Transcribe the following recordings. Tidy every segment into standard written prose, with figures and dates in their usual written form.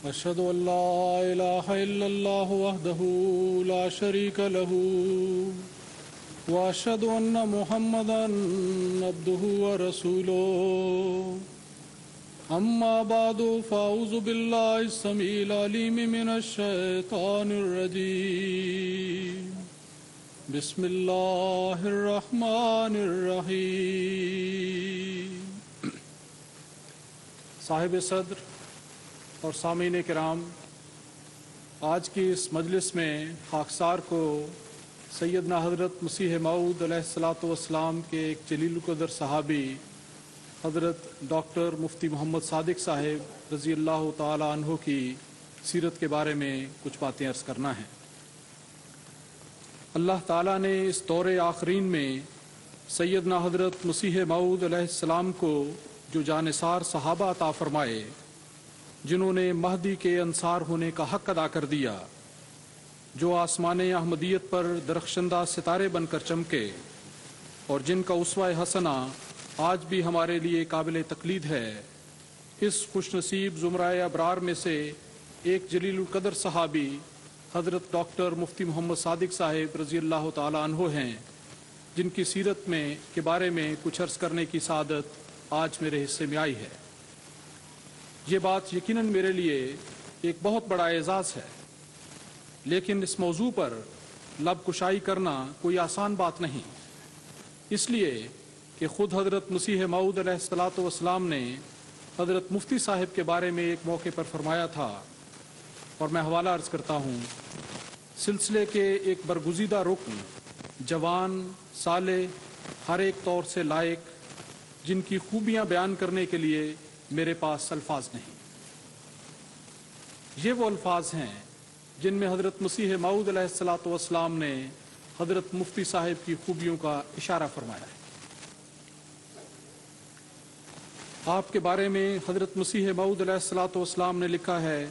أشهد أن لا إله إلا الله وحده لا شريك له وأشهد أن محمدا عبده ورسوله أما بعد فأعوذ بالله السميع العليم من الشيطان الرجيم بسم الله الرحمن الرحيم صاحب صدر اور سامعین کرام، آج کی اس مجلس میں خاکسار کو سیدنا حضرت مسیح موعود علیہ الصلاۃ والسلام کے ایک جلیل القدر صحابی حضرت ڈاکٹر مفتی محمد صادق صاحب رضی اللہ تعالی عنہ کی سیرت کے بارے میں کچھ باتیں عرض کرنا ہے۔ اللہ تعالیٰ نے اس دور آخرین میں سیدنا حضرت مسیح موعود علیہ السلام کو جو جانثار صحابہ عطا فرمائے، جنہوں نے مہدی کے انصار ہونے کا حق ادا کر دیا، جو آسمان احمدیت پر درخشندہ ستارے بن کر چمکے، اور جن کا اسوہ حسنہ آج بھی ہمارے لیے قابل تقلید ہے، اس خوش نصیب زمرۂ ابرار میں سے ایک جلیل القدر صحابی حضرت ڈاکٹر مفتی محمد صادق صاحب رضی اللہ تعالی عنہ ہیں، جن کی سیرت میں کے بارے میں کچھ عرض کرنے کی سعادت آج میرے حصے میں آئی ہے۔ یہ بات یقیناً میرے لیے ایک بہت بڑا اعزاز ہے، لیکن اس موضوع پر لب کشائی کرنا کوئی آسان بات نہیں، اس لیے کہ خود حضرت مسیح موعود علیہ الصلاۃ والسلام نے حضرت مفتی صاحب کے بارے میں ایک موقع پر فرمایا تھا، اور میں حوالہ عرض کرتا ہوں۔ سلسلے کے ایک برگزیدہ رکن، جوان، صالح، ہر ایک طور سے لائق، جن کی خوبیاں بیان کرنے کے لیے میرے پاس الفاظ نہیں۔ یہ وہ الفاظ ہیں جن میں حضرت مسیح موعود علیہ الصلاۃ والسلام نے حضرت مفتی صاحب کی خوبیوں کا اشارہ فرمایا ہے۔ آپ کے بارے میں حضرت مسیح موعود علیہ الصلاۃ والسلام نے لکھا ہے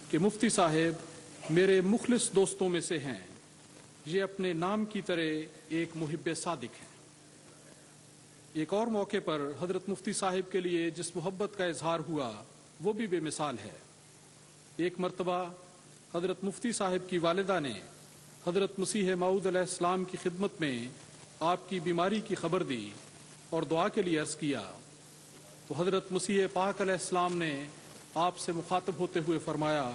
کہ مفتی صاحب میرے مخلص دوستوں میں سے ہیں، یہ اپنے نام کی طرح ایک محب صادق ہیں۔ ایک اور موقع پر حضرت مفتی صاحب کے لیے جس محبت کا اظہار ہوا وہ بھی بے مثال ہے۔ ایک مرتبہ حضرت مفتی صاحب کی والدہ نے حضرت مسیح موعود علیہ السلام کی خدمت میں آپ کی بیماری کی خبر دی اور دعا کے لیے عرض کیا، تو حضرت مسیح پاک علیہ السلام نے آپ سے مخاطب ہوتے ہوئے فرمایا،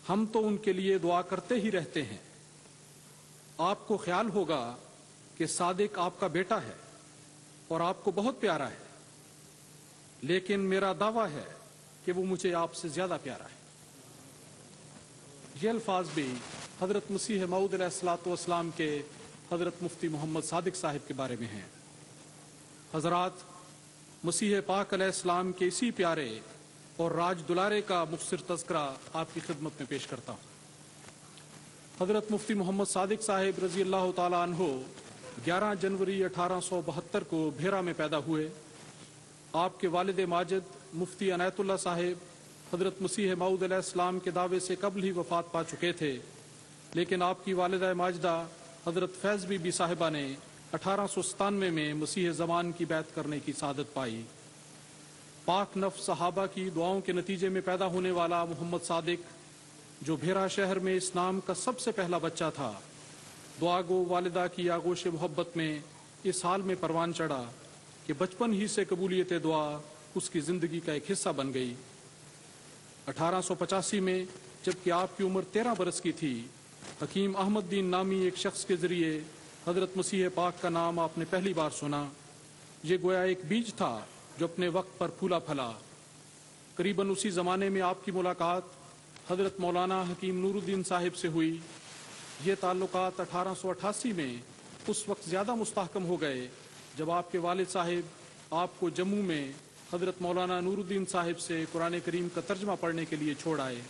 ہم تو ان کے لیے دعا کرتے ہی رہتے ہیں، آپ کو خیال ہوگا کہ صادق آپ کا بیٹا ہے اور آپ کو بہت پیارا ہے، لیکن میرا دعویٰ ہے کہ وہ مجھے آپ سے زیادہ پیارا ہے۔ یہ الفاظ بھی حضرت مسیح موعود علیہ الصلاۃ والسلام کے حضرت مفتی محمد صادق صاحب کے بارے میں ہیں۔ حضرات، مسیح پاک علیہ السلام کے اسی پیارے اور راج دلارے کا مختصر تذکرہ آپ کی خدمت میں پیش کرتا ہوں۔ حضرت مفتی محمد صادق صاحب رضی اللہ تعالی عنہ 11 جنوری 1872 کو بھیرا میں پیدا ہوئے۔ آپ کے والد ماجد مفتی عنایت اللہ صاحب حضرت مسیح موعود علیہ السلام کے دعوے سے قبل ہی وفات پا چکے تھے، لیکن آپ کی والدہ ماجدہ حضرت فیض بی بی صاحبہ نے 1897 میں مسیح زمان کی بیعت کرنے کی سعادت پائی۔ پاک نفس صحابہ کی دعاؤں کے نتیجے میں پیدا ہونے والا محمد صادق، جو بھیرا شہر میں اس نام کا سب سے پہلا بچہ تھا، دعا گو والدہ کی آغوش محبت میں اس حال میں پروان چڑھا کہ بچپن ہی سے قبولیت دعا اس کی زندگی کا ایک حصہ بن گئی۔ 1885 میں جبکہ آپ کی عمر 13 برس کی تھی، حکیم احمد دین نامی ایک شخص کے ذریعے حضرت مسیح پاک کا نام آپ نے پہلی بار سنا۔ یہ گویا ایک بیج تھا جو اپنے وقت پر پھولا پھلا۔ قریباً اسی زمانے میں آپ کی ملاقات حضرت مولانا حکیم نور الدین صاحب سے ہوئی۔ یہ تعلقات 1888 میں اس وقت زیادہ مستحکم ہو گئے جب آپ کے والد صاحب آپ کو جموں میں حضرت مولانا نور الدین صاحب سے قرآن کریم کا ترجمہ پڑھنے کے لیے چھوڑ آئے۔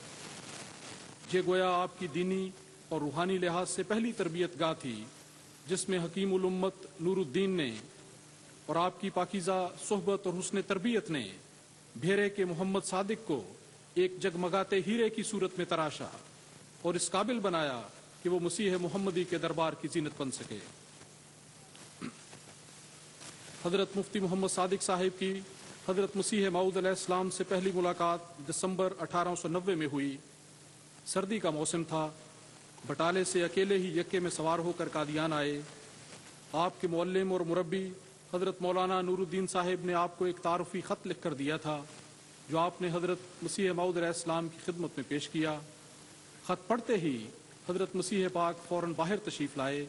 یہ گویا آپ کی دینی اور روحانی لحاظ سے پہلی تربیت گاہ تھی، جس میں حکیم الامت نور الدین نے اور آپ کی پاکیزہ صحبت اور حسن تربیت نے بھیرے کے محمد صادق کو ایک جگمگاتے ہیرے کی صورت میں تراشا اور اس قابل بنایا کہ وہ مسیح محمدی کے دربار کی زینت بن سکے۔ حضرت مفتی محمد صادق صاحب کی حضرت مسیح موعود علیہ السلام سے پہلی ملاقات دسمبر 1890 میں ہوئی۔ سردی کا موسم تھا۔ بٹالے سے اکیلے ہی یکے میں سوار ہو کر قادیان آئے۔ آپ کے معلم اور مربی حضرت مولانا نور الدین صاحب نے آپ کو ایک تعارفی خط لکھ کر دیا تھا، جو آپ نے حضرت مسیح موعود علیہ السلام کی خدمت میں پیش کیا۔ خط پڑھتے ہی حضرت مسیح پاک فوراً باہر تشریف لائے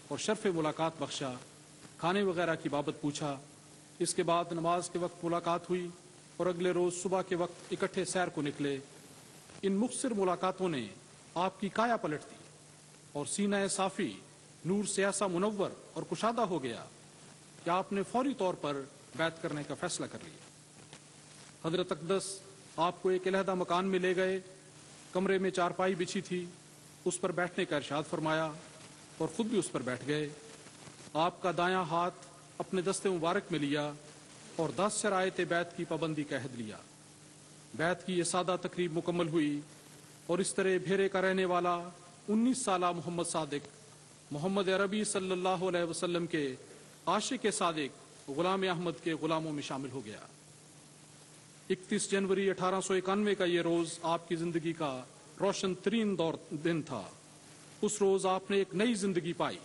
اور شرف ملاقات بخشا، کھانے وغیرہ کی بابت پوچھا۔ اس کے بعد نماز کے وقت ملاقات ہوئی اور اگلے روز صبح کے وقت اکٹھے سیر کو نکلے۔ ان مختصر ملاقاتوں نے آپ کی کایا پلٹ دی اور سینہ صافی نور سے ایسا منور اور کشادہ ہو گیا کہ آپ نے فوری طور پر بیعت کرنے کا فیصلہ کر لیا۔ حضرت اقدس آپ کو ایک علیحدہ مکان میں لے گئے۔ کمرے میں چارپائی بچھی تھی، اس پر بیٹھنے کا ارشاد فرمایا اور خود بھی اس پر بیٹھ گئے۔ آپ کا دایاں ہاتھ اپنے دست مبارک میں لیا اور 10 شرائط بیعت کی پابندی کا عہد لیا۔ بیعت کی یہ سادہ تقریب مکمل ہوئی اور اس طرح بھیرے کا رہنے والا 19 سالہ محمد صادق محمد عربی صلی اللہ علیہ وسلم کے عاشق صادق غلام احمد کے غلاموں میں شامل ہو گیا۔ 31 جنوری 1891 کا یہ روز آپ کی زندگی کا روشن ترین دن تھا۔ اس روز آپ نے ایک نئی زندگی پائی،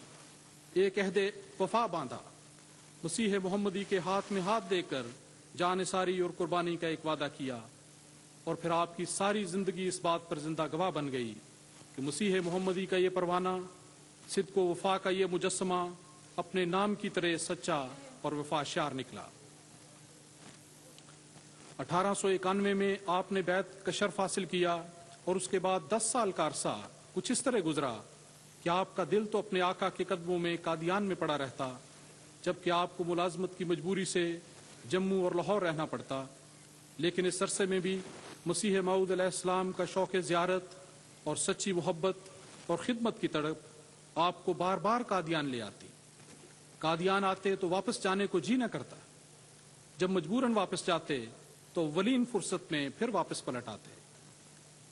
ایک عہد وفا باندھا، مسیح محمدی کے ہاتھ میں ہاتھ دے کر جان نثاری اور قربانی کا ایک وعدہ کیا، اور پھر آپ کی ساری زندگی اس بات پر زندہ گواہ بن گئی کہ مسیح محمدی کا یہ پروانہ، صدق و وفا کا یہ مجسمہ اپنے نام کی طرح سچا اور وفا شار نکلا۔ 1891 میں آپ نے بیعت کا شرف حاصل کیا اور اس کے بعد 10 سال کا عرصہ کچھ اس طرح گزرا کہ آپ کا دل تو اپنے آقا کے قدموں میں قادیان میں پڑا رہتا، جبکہ آپ کو ملازمت کی مجبوری سے جموں اور لاہور رہنا پڑتا، لیکن اس عرصے میں بھی مسیح موعود علیہ السلام کا شوق زیارت اور سچی محبت اور خدمت کی تڑپ آپ کو بار بار قادیان لے آتی۔ قادیان آتے تو واپس جانے کو جی نہ کرتا، جب مجبوراً واپس جاتے تو ولین فرصت میں پھر واپس پلٹ آتے۔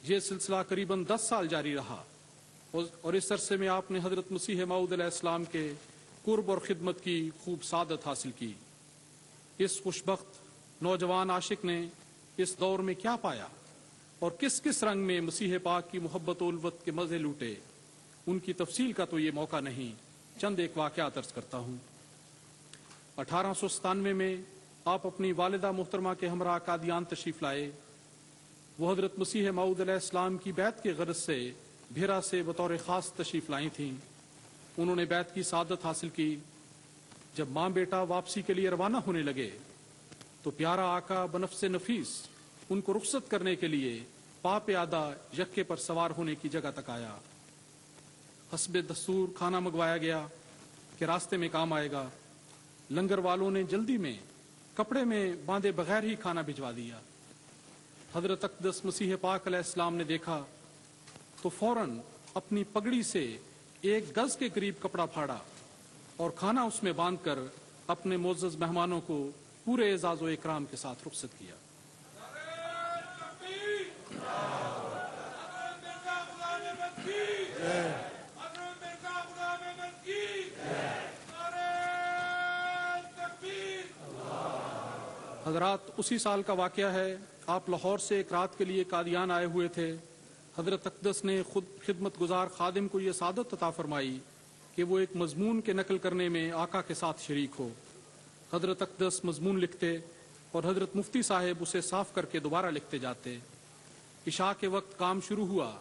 یہ سلسلہ قریباً 10 سال جاری رہا اور اس عرصے میں آپ نے حضرت مسیح موعود علیہ السلام کے قرب اور خدمت کی خوب سعادت حاصل کی۔ اس خوشبخت نوجوان عاشق نے اس دور میں کیا پایا اور کس کس رنگ میں مسیح پاک کی محبت و الفت کے مزے لوٹے، ان کی تفصیل کا تو یہ موقع نہیں، چند ایک واقعات عرض کرتا ہوں۔ 1897 میں آپ اپنی والدہ محترمہ کے ہمراہ قادیان تشریف لائے۔ وہ حضرت مسیح موعود علیہ السلام کی بیعت کے غرض سے بھیرا سے بطور خاص تشریف لائی تھیں۔ انہوں نے بیعت کی سعادت حاصل کی۔ جب ماں بیٹا واپسی کے لیے روانہ ہونے لگے تو پیارا آقا بنفس نفیس ان کو رخصت کرنے کے لیے پا پیادہ یکے پر سوار ہونے کی جگہ تک آیا۔ حسب دستور کھانا منگوایا گیا کہ راستے میں کام آئے گا۔ لنگر والوں نے جلدی میں کپڑے میں باندھے بغیر ہی کھانا بھجوا دیا۔ حضرت اقدس مسیح پاک علیہ السلام نے دیکھا تو فوراً اپنی پگڑی سے 1 گز کے قریب کپڑا پھاڑا اور کھانا اس میں باندھ کر اپنے معزز مہمانوں کو پورے اعزاز و اکرام کے ساتھ رخصت کیا۔ حضرات، اسی سال کا واقعہ ہے۔ آپ لاہور سے ایک رات کے لیے قادیان آئے ہوئے تھے۔ حضرت اقدس نے خود خدمت گزار خادم کو یہ سعادت عطا فرمائی کہ وہ ایک مضمون کے نقل کرنے میں آقا کے ساتھ شریک ہو۔ حضرت اقدس مضمون لکھتے اور حضرت مفتی صاحب اسے صاف کر کے دوبارہ لکھتے جاتے۔ عشاء کے وقت کام شروع ہوا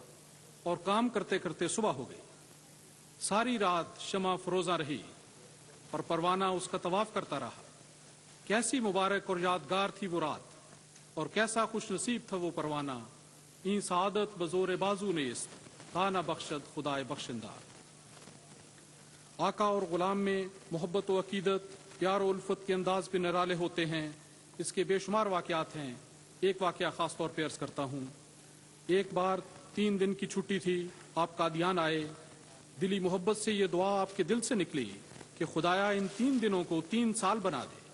اور کام کرتے کرتے صبح ہو گئی۔ ساری رات شمع فروزاں رہی اور پروانہ اس کا طواف کرتا رہا۔ کیسی مبارک اور یادگار تھی وہ رات، اور کیسا خوش نصیب تھا وہ پروانہ، این سعادت بزور بازو نیست خانہ بخشد خدائے بخشندہ۔ آقا اور غلام میں محبت و عقیدت، پیار و الفت کے انداز بھی نرالے ہوتے ہیں۔ اس کے بے شمار واقعات ہیں۔ ایک واقعہ خاص طور پہ عرض کرتا ہوں۔ ایک بار 3 دن کی چھٹی تھی، آپ قادیان آئے۔ دلی محبت سے یہ دعا آپ کے دل سے نکلی کہ خدایا ان 3 دنوں کو 3 سال بنا دے،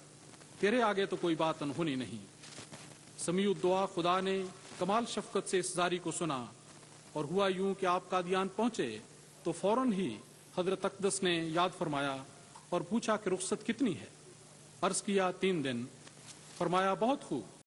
تیرے آگے تو کوئی بات انہونی نہیں۔ سمیع الدعا خدا نے کمال شفقت سے اس زاری کو سنا، اور ہوا یوں کہ آپ قادیان پہنچے تو فوراً ہی حضرت اقدس نے یاد فرمایا اور پوچھا کہ رخصت کتنی ہے؟ عرض کیا 3 دن۔ فرمایا بہت خوب،